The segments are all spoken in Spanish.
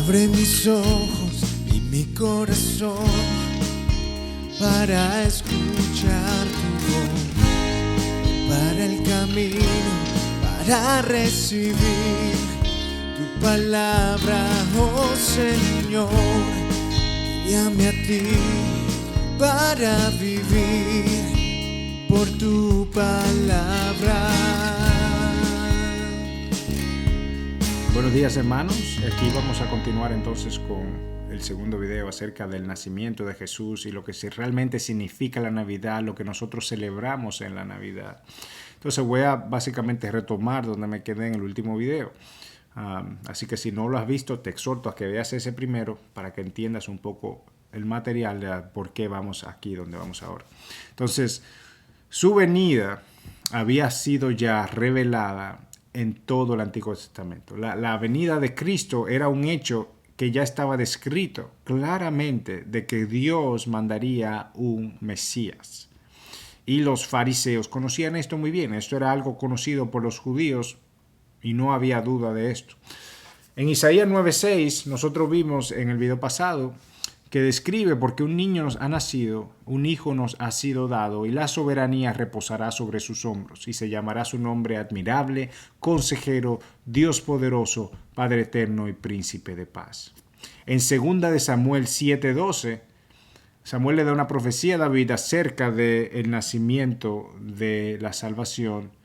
Abre mis ojos y mi corazón para escuchar tu voz, para el camino, para recibir tu palabra, oh Señor. Guíame a ti para vivir por tu palabra. Buenos días, hermanos. Aquí vamos a continuar entonces con el segundo video acerca del nacimiento de Jesús y lo que realmente significa la Navidad, lo que nosotros celebramos en la Navidad. Entonces voy a básicamente retomar donde me quedé en el último video. Así que si no lo has visto, te exhorto a que veas ese primero para que entiendas un poco el material de por qué vamos aquí donde vamos ahora. Entonces, su venida había sido ya revelada en todo el Antiguo Testamento. La venida de Cristo era un hecho que ya estaba descrito claramente de que Dios mandaría un Mesías. Y los fariseos conocían esto muy bien. Esto era algo conocido por los judíos y no había duda de esto. En Isaías 9:6 nosotros vimos en el video pasado que describe porque un niño nos ha nacido, un hijo nos ha sido dado y la soberanía reposará sobre sus hombros y se llamará su nombre admirable, consejero, Dios poderoso, Padre eterno y príncipe de paz. En 2 de Samuel 7:12, Samuel le da una profecía a David acerca del nacimiento de la salvación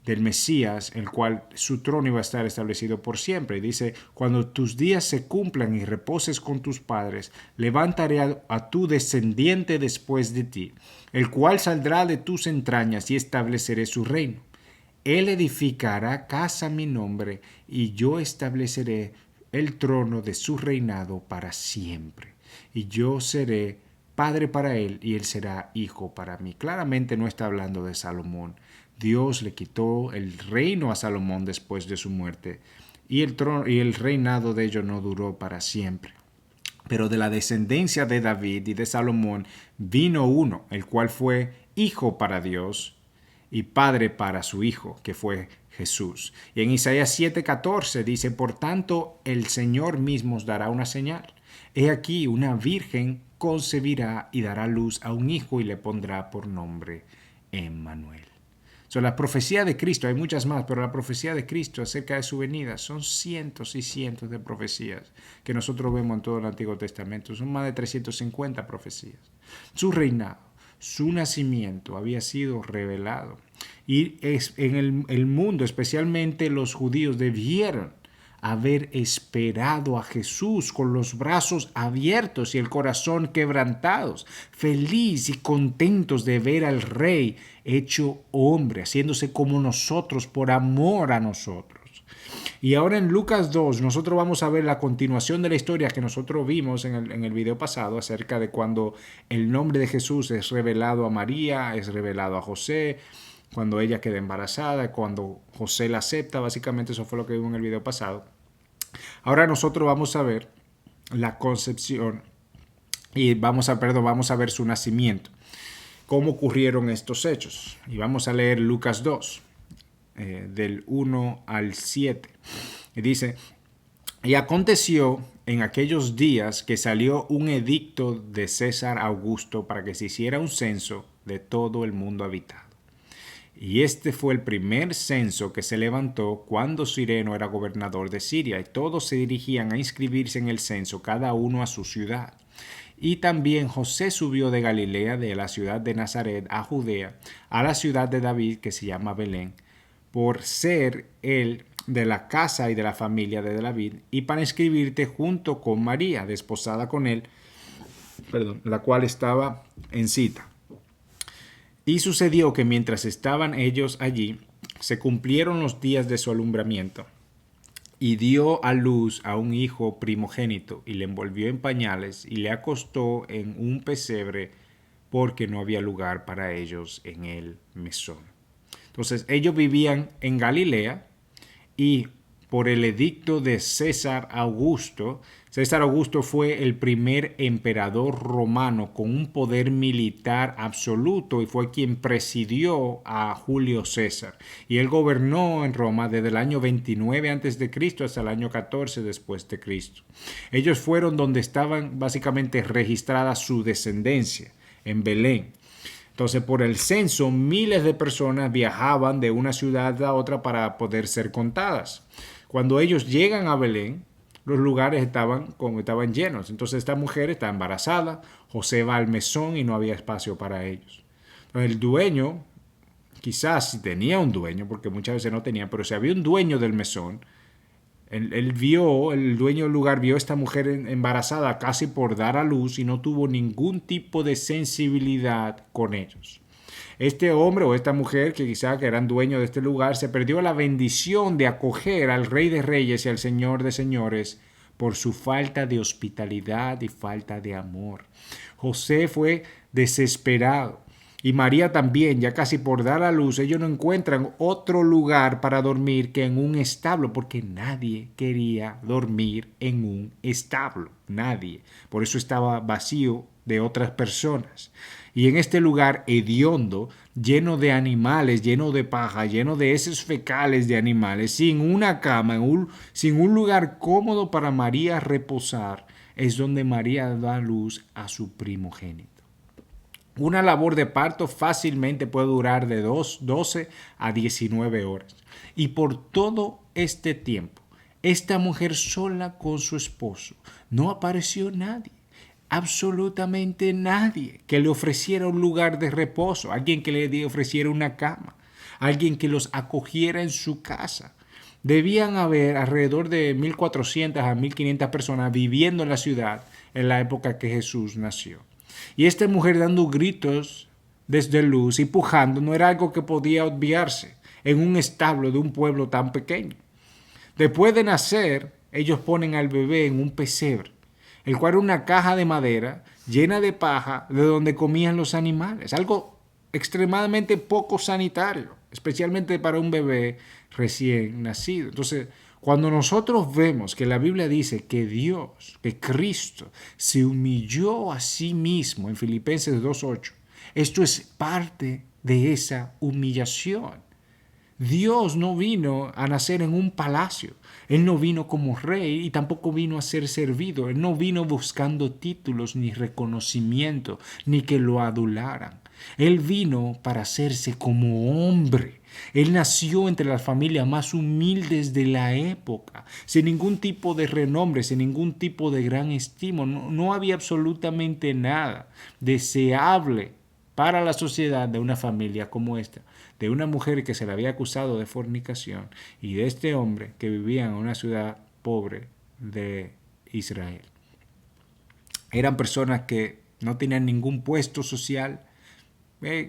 del Mesías, el cual su trono iba a estar establecido por siempre. Y dice, cuando tus días se cumplan y reposes con tus padres, levantaré a tu descendiente después de ti, el cual saldrá de tus entrañas y estableceré su reino. Él edificará casa a mi nombre y yo estableceré el trono de su reinado para siempre. Y yo seré padre para él y él será hijo para mí. Claramente no está hablando de Salomón. Dios le quitó el reino a Salomón después de su muerte y el trono y el reinado de ellos no duró para siempre. Pero de la descendencia de David y de Salomón vino uno, el cual fue hijo para Dios y padre para su hijo, que fue Jesús. Y en Isaías 7:14 dice, por tanto el Señor mismo os dará una señal. He aquí una virgen concebirá y dará luz a un hijo y le pondrá por nombre Emmanuel. La profecía de Cristo, hay muchas más, pero la profecía de Cristo acerca de su venida son cientos y cientos de profecías que nosotros vemos en todo el Antiguo Testamento. Son más de 350 profecías. Su reinado, su nacimiento había sido revelado. Y en el mundo, especialmente los judíos, debieron haber esperado a Jesús con los brazos abiertos y el corazón quebrantados, feliz y contentos de ver al Rey hecho hombre, haciéndose como nosotros por amor a nosotros. Y ahora en Lucas 2 nosotros vamos a ver la continuación de la historia que nosotros vimos en el video pasado acerca de cuando el nombre de Jesús es revelado a María, es revelado a José, cuando ella queda embarazada, cuando José la acepta. Básicamente eso fue lo que vimos en el video pasado. Ahora nosotros vamos a ver la concepción y vamos a ver su nacimiento, cómo ocurrieron estos hechos. Y vamos a leer Lucas 2, del 1 al 7. Y dice, y aconteció en aquellos días que salió un edicto de César Augusto para que se hiciera un censo de todo el mundo habitado. Y este fue el primer censo que se levantó cuando Cyreno era gobernador de Siria, y todos se dirigían a inscribirse en el censo, cada uno a su ciudad. Y también José subió de Galilea, de la ciudad de Nazaret, a Judea, a la ciudad de David, que se llama Belén, por ser él de la casa y de la familia de David, y para inscribirte junto con María, desposada con él, la cual estaba en cita. Y sucedió que mientras estaban ellos allí, se cumplieron los días de su alumbramiento, y dio a luz a un hijo primogénito, y le envolvió en pañales, y le acostó en un pesebre, porque no había lugar para ellos en el mesón. Entonces ellos vivían en Galilea, y por el edicto de César Augusto, César Augusto fue el primer emperador romano con un poder militar absoluto y fue quien presidió a Julio César. Y él gobernó en Roma desde el año 29 a.C. hasta el año 14 después de Cristo. Ellos fueron donde estaban básicamente registrada su descendencia, en Belén. Entonces, por el censo, miles de personas viajaban de una ciudad a otra para poder ser contadas. Cuando ellos llegan a Belén, los lugares estaban llenos. Entonces esta mujer está embarazada, José va al mesón y no había espacio para ellos. Entonces el dueño, quizás si tenía un dueño, porque muchas veces no tenía, pero si había un dueño del mesón, el dueño del lugar vio a esta mujer embarazada casi por dar a luz y no tuvo ningún tipo de sensibilidad con ellos. Este hombre o esta mujer, que quizá que eran dueños de este lugar, se perdió la bendición de acoger al Rey de Reyes y al Señor de Señores por su falta de hospitalidad y falta de amor. José fue desesperado. Y María también, ya casi por dar a luz, ellos no encuentran otro lugar para dormir que en un establo, porque nadie quería dormir en un establo, nadie. Por eso estaba vacío de otras personas. Y en este lugar hediondo, lleno de animales, lleno de paja, lleno de heces fecales de animales, sin una cama, sin un lugar cómodo para María reposar, es donde María da luz a su primogénito. Una labor de parto fácilmente puede durar de 12 a 19 horas. Y por todo este tiempo, esta mujer sola con su esposo, no apareció nadie. Absolutamente nadie que le ofreciera un lugar de reposo, alguien que le ofreciera una cama, alguien que los acogiera en su casa. Debían haber alrededor de 1.400 a 1.500 personas viviendo en la ciudad en la época que Jesús nació. Y esta mujer dando gritos desde luz y pujando no era algo que podía obviarse en un establo de un pueblo tan pequeño. Después de nacer, ellos ponen al bebé en un pesebre, el cual era una caja de madera llena de paja de donde comían los animales. Algo extremadamente poco sanitario, especialmente para un bebé recién nacido. Entonces, cuando nosotros vemos que la Biblia dice que Dios, que Cristo se humilló a sí mismo en Filipenses 2:8, esto es parte de esa humillación. Dios no vino a nacer en un palacio. Él no vino como rey y tampoco vino a ser servido. Él no vino buscando títulos ni reconocimiento, ni que lo adularan. Él vino para hacerse como hombre. Él nació entre las familias más humildes de la época, sin ningún tipo de renombre, sin ningún tipo de gran estima. No había absolutamente nada deseable para la sociedad de una familia como esta, de una mujer que se le había acusado de fornicación y de este hombre que vivía en una ciudad pobre de Israel. Eran personas que no tenían ningún puesto social.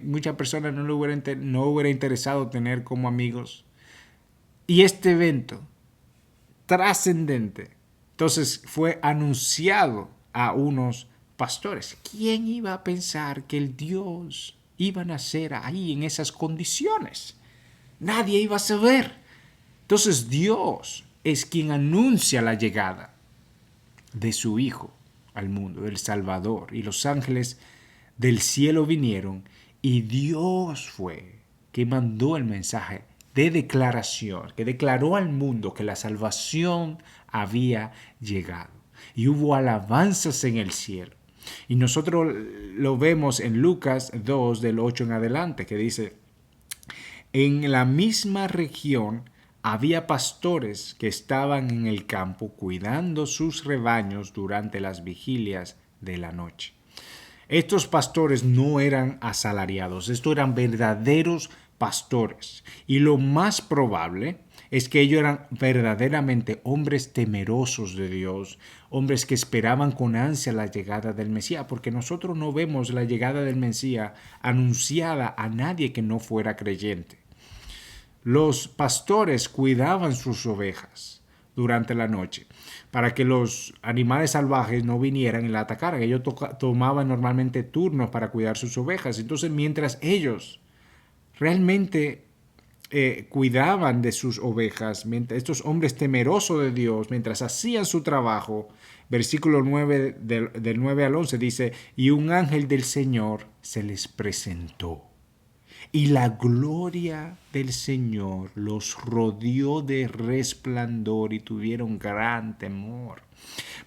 Muchas personas no hubiera interesado tener como amigos. Y este evento trascendente, entonces fue anunciado a unos pastores. ¿Quién iba a pensar que el Dios iba a nacer ahí en esas condiciones? Nadie iba a saber. Entonces Dios es quien anuncia la llegada de su Hijo al mundo, del Salvador. Y los ángeles del cielo vinieron y Dios fue que mandó el mensaje de declaración, que declaró al mundo que la salvación había llegado. Y hubo alabanzas en el cielo. Y nosotros lo vemos en Lucas 2, del 8 en adelante, que dice: en la misma región había pastores que estaban en el campo cuidando sus rebaños durante las vigilias de la noche. Estos pastores no eran asalariados, estos eran verdaderos pastores. Y lo más probable es que ellos eran verdaderamente hombres temerosos de Dios, hombres que esperaban con ansia la llegada del Mesías, porque nosotros no vemos la llegada del Mesías anunciada a nadie que no fuera creyente. Los pastores cuidaban sus ovejas durante la noche para que los animales salvajes no vinieran y la atacaran. Ellos tomaban normalmente turnos para cuidar sus ovejas. Entonces, mientras ellos realmente cuidaban de sus ovejas, estos hombres temerosos de Dios, mientras hacían su trabajo, versículo 9 del 9 al 11 dice, y un ángel del Señor se les presentó. Y la gloria del Señor los rodeó de resplandor y tuvieron gran temor.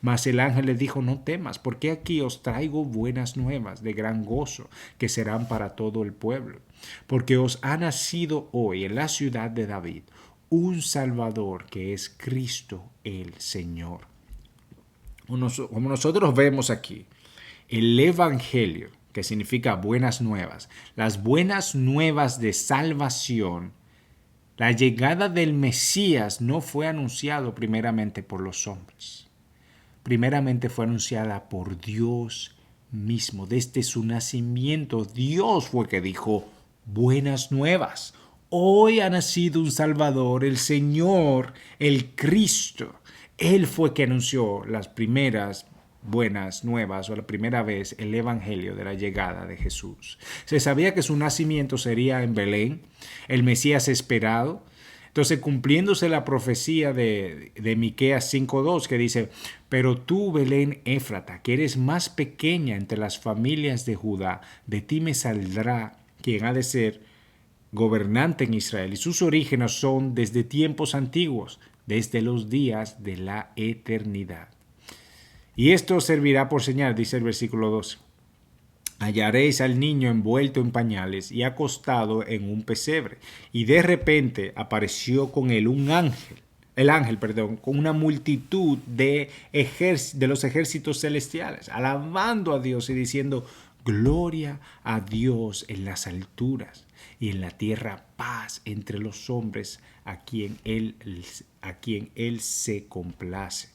Mas el ángel les dijo, no temas, porque aquí os traigo buenas nuevas de gran gozo, que serán para todo el pueblo. Porque os ha nacido hoy en la ciudad de David un Salvador, que es Cristo el Señor. Como nosotros vemos aquí, el Evangelio, que significa buenas nuevas, las buenas nuevas de salvación, la llegada del Mesías no fue anunciado primeramente por los hombres. Primeramente fue anunciada por Dios mismo. Desde su nacimiento, Dios fue que dijo, buenas nuevas. Hoy ha nacido un Salvador, el Señor, el Cristo. Él fue que anunció las primeras buenas nuevas o la primera vez el evangelio de la llegada de Jesús. Se sabía que su nacimiento sería en Belén, el Mesías esperado. Entonces, cumpliéndose la profecía de Miqueas 5:2 que dice, pero tú, Belén Éfrata, que eres más pequeña entre las familias de Judá, de ti me saldrá quien ha de ser gobernante en Israel, y sus orígenes son desde tiempos antiguos, desde los días de la eternidad. Y esto servirá por señal, dice el versículo 12. Hallaréis al niño envuelto en pañales y acostado en un pesebre. Y de repente apareció con él el ángel, con una multitud de los ejércitos celestiales, alabando a Dios y diciendo, gloria a Dios en las alturas y en la tierra paz entre los hombres a quien Él se complace.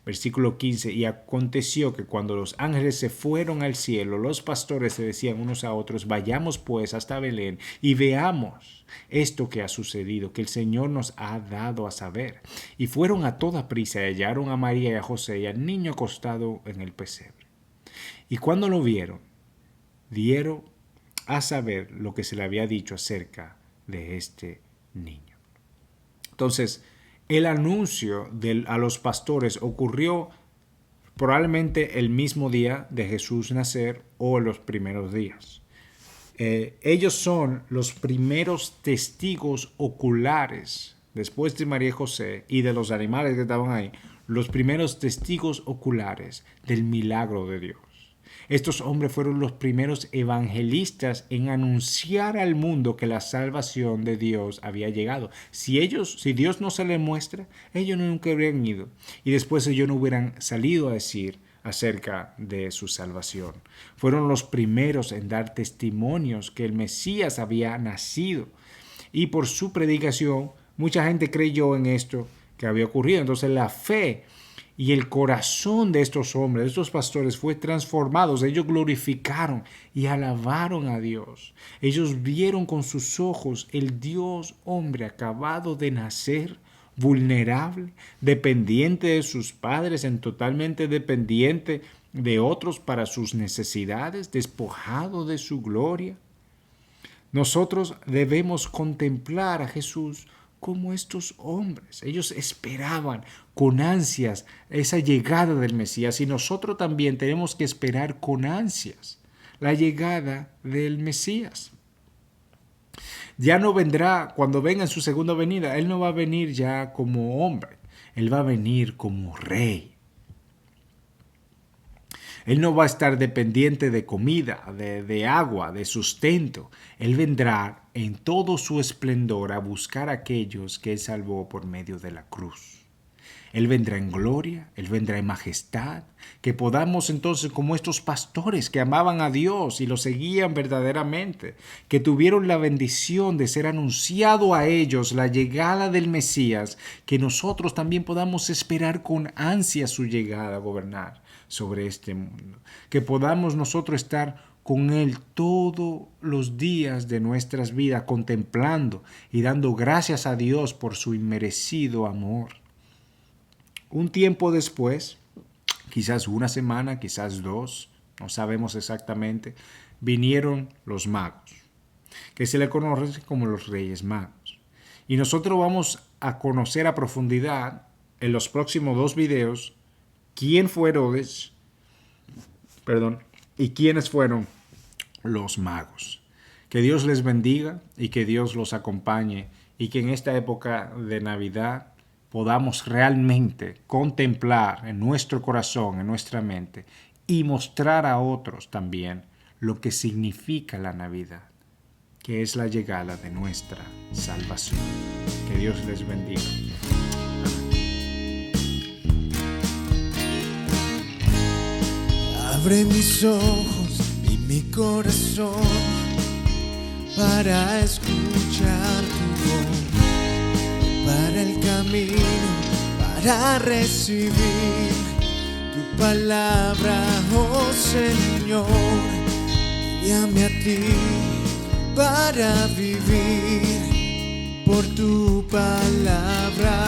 Versículo 15, y aconteció que cuando los ángeles se fueron al cielo, los pastores se decían unos a otros, vayamos pues hasta Belén y veamos esto que ha sucedido, que el Señor nos ha dado a saber. Y fueron a toda prisa y hallaron a María y a José y al niño acostado en el pesebre. Y cuando lo vieron, dieron a saber lo que se le había dicho acerca de este niño. Entonces, el anuncio a los pastores ocurrió probablemente el mismo día de Jesús nacer o los primeros días. Ellos son los primeros testigos oculares, después de María y José y de los animales que estaban ahí, los primeros testigos oculares del milagro de Dios. Estos hombres fueron los primeros evangelistas en anunciar al mundo que la salvación de Dios había llegado. Si Dios no se les muestra, ellos nunca habrían ido. Y después ellos no hubieran salido a decir acerca de su salvación. Fueron los primeros en dar testimonios que el Mesías había nacido. Y por su predicación, mucha gente creyó en esto que había ocurrido. Entonces la fe y el corazón de estos hombres, de estos pastores, fue transformado. Ellos glorificaron y alabaron a Dios. Ellos vieron con sus ojos el Dios hombre acabado de nacer, vulnerable, dependiente de sus padres, totalmente dependiente de otros para sus necesidades, despojado de su gloria. Nosotros debemos contemplar a Jesús como estos hombres. Ellos esperaban con ansias esa llegada del Mesías y nosotros también tenemos que esperar con ansias la llegada del Mesías. Ya no vendrá, cuando venga en su segunda venida, Él no va a venir ya como hombre, Él va a venir como rey. Él no va a estar dependiente de comida, de agua, de sustento. Él vendrá en todo su esplendor a buscar a aquellos que Él salvó por medio de la cruz. Él vendrá en gloria, Él vendrá en majestad, que podamos entonces, como estos pastores que amaban a Dios y lo seguían verdaderamente, que tuvieron la bendición de ser anunciado a ellos la llegada del Mesías, que nosotros también podamos esperar con ansia su llegada a gobernar sobre este mundo, que podamos nosotros estar con Él todos los días de nuestras vidas, contemplando y dando gracias a Dios por su inmerecido amor. Un tiempo después, quizás una semana, quizás dos, no sabemos exactamente, vinieron los magos, que se le conoce como los Reyes Magos. Y nosotros vamos a conocer a profundidad en los próximos 2 videos quién fue Herodes, y quiénes fueron los magos. Que Dios les bendiga y que Dios los acompañe y que en esta época de Navidad podamos realmente contemplar en nuestro corazón, en nuestra mente y mostrar a otros también lo que significa la Navidad, que es la llegada de nuestra salvación. Que Dios les bendiga. Abre mis ojos y mi corazón para escuchar tu voz, para el camino, para recibir tu palabra, oh Señor. Guíame a ti para vivir por tu palabra.